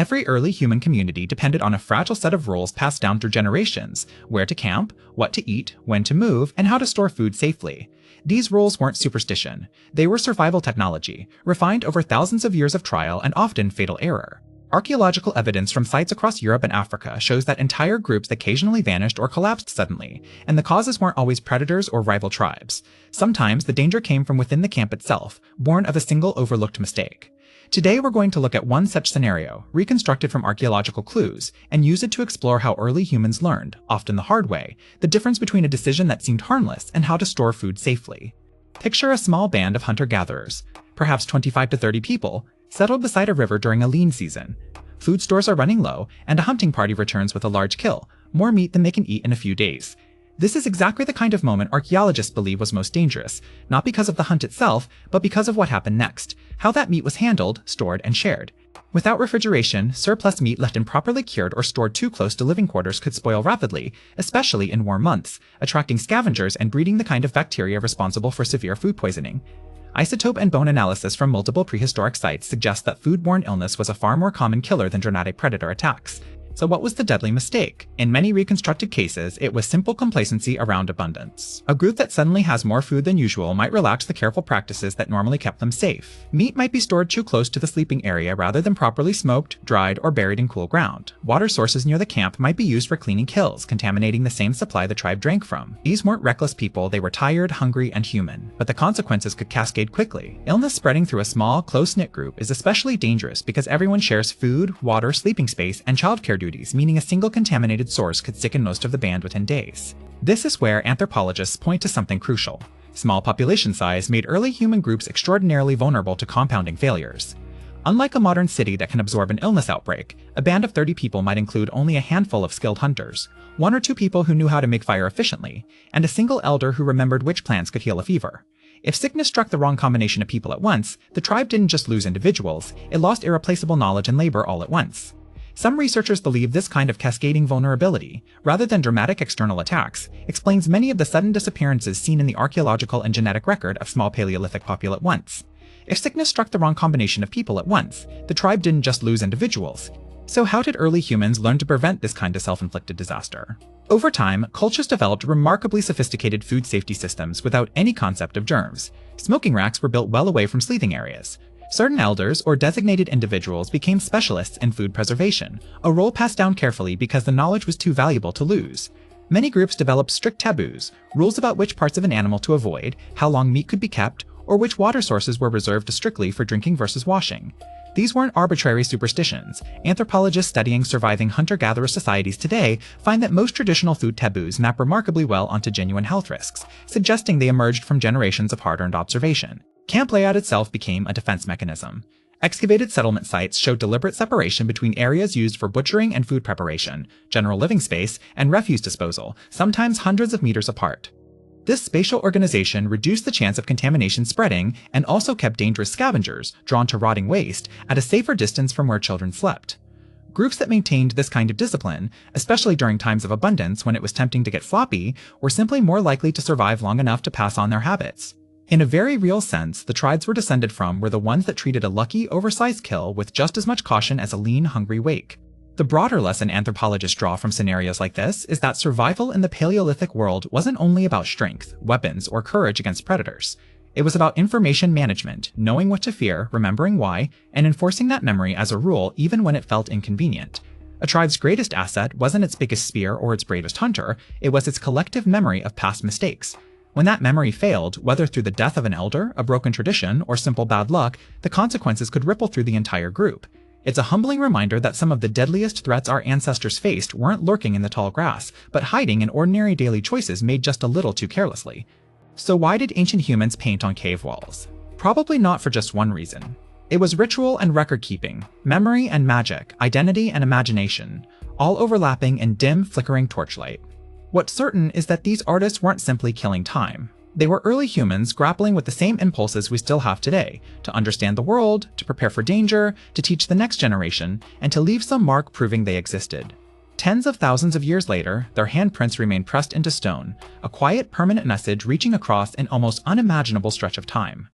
Every early human community depended on a fragile set of rules passed down through generations: where to camp, what to eat, when to move, and how to store food safely. These rules weren't superstition. They were survival technology, refined over thousands of years of trial and often fatal error. Archaeological evidence from sites across Europe and Africa shows that entire groups occasionally vanished or collapsed suddenly, and the causes weren't always predators or rival tribes. Sometimes the danger came from within the camp itself, born of a single overlooked mistake. Today we're going to look at one such scenario, reconstructed from archaeological clues, and use it to explore how early humans learned, often the hard way, the difference between a decision that seemed harmless and how to store food safely. Picture a small band of hunter-gatherers, perhaps 25 to 30 people, settled beside a river during a lean season. Food stores are running low, and a hunting party returns with a large kill, more meat than they can eat in a few days. This is exactly the kind of moment archaeologists believe was most dangerous, not because of the hunt itself, but because of what happened next, how that meat was handled, stored, and shared. Without refrigeration, surplus meat left improperly cured or stored too close to living quarters could spoil rapidly, especially in warm months, attracting scavengers and breeding the kind of bacteria responsible for severe food poisoning. Isotope and bone analysis from multiple prehistoric sites suggest that foodborne illness was a far more common killer than dramatic predator attacks. So what was the deadly mistake? In many reconstructed cases, it was simple complacency around abundance. A group that suddenly has more food than usual might relax the careful practices that normally kept them safe. Meat might be stored too close to the sleeping area rather than properly smoked, dried, or buried in cool ground. Water sources near the camp might be used for cleaning kills, contaminating the same supply the tribe drank from. These weren't reckless people, they were tired, hungry, and human. But the consequences could cascade quickly. Illness spreading through a small, close-knit group is especially dangerous because everyone shares food, water, sleeping space, and childcare duties, meaning a single contaminated source could sicken most of the band within days. This is where anthropologists point to something crucial. Small population size made early human groups extraordinarily vulnerable to compounding failures. Unlike a modern city that can absorb an illness outbreak, a band of 30 people might include only a handful of skilled hunters, 1 or 2 people who knew how to make fire efficiently, and a single elder who remembered which plants could heal a fever. If sickness struck the wrong combination of people at once, the tribe didn't just lose individuals, it lost irreplaceable knowledge and labor all at once. Some researchers believe this kind of cascading vulnerability, rather than dramatic external attacks, explains many of the sudden disappearances seen in the archaeological and genetic record of small Paleolithic populace at once. If sickness struck the wrong combination of people at once, the tribe didn't just lose individuals. So how did early humans learn to prevent this kind of self-inflicted disaster? Over time, cultures developed remarkably sophisticated food safety systems without any concept of germs. Smoking racks were built well away from sleeping areas. Certain elders or designated individuals became specialists in food preservation, a role passed down carefully because the knowledge was too valuable to lose. Many groups developed strict taboos, rules about which parts of an animal to avoid, how long meat could be kept, or which water sources were reserved strictly for drinking versus washing. These weren't arbitrary superstitions. Anthropologists studying surviving hunter-gatherer societies today find that most traditional food taboos map remarkably well onto genuine health risks, suggesting they emerged from generations of hard-earned observation. Camp layout itself became a defense mechanism. Excavated settlement sites showed deliberate separation between areas used for butchering and food preparation, general living space, and refuse disposal, sometimes hundreds of meters apart. This spatial organization reduced the chance of contamination spreading and also kept dangerous scavengers, drawn to rotting waste, at a safer distance from where children slept. Groups that maintained this kind of discipline, especially during times of abundance when it was tempting to get sloppy, were simply more likely to survive long enough to pass on their habits. In a very real sense, the tribes we're descended from were the ones that treated a lucky, oversized kill with just as much caution as a lean, hungry wake. The broader lesson anthropologists draw from scenarios like this is that survival in the Paleolithic world wasn't only about strength, weapons, or courage against predators. It was about information management, knowing what to fear, remembering why, and enforcing that memory as a rule even when it felt inconvenient. A tribe's greatest asset wasn't its biggest spear or its bravest hunter, it was its collective memory of past mistakes. When that memory failed, whether through the death of an elder, a broken tradition, or simple bad luck, the consequences could ripple through the entire group. It's a humbling reminder that some of the deadliest threats our ancestors faced weren't lurking in the tall grass, but hiding in ordinary daily choices made just a little too carelessly. So why did ancient humans paint on cave walls? Probably not for just one reason. It was ritual and record-keeping, memory and magic, identity and imagination, all overlapping in dim, flickering torchlight. What's certain is that these artists weren't simply killing time. They were early humans grappling with the same impulses we still have today, to understand the world, to prepare for danger, to teach the next generation, and to leave some mark proving they existed. Tens of thousands of years later, their handprints remain pressed into stone, a quiet, permanent message reaching across an almost unimaginable stretch of time.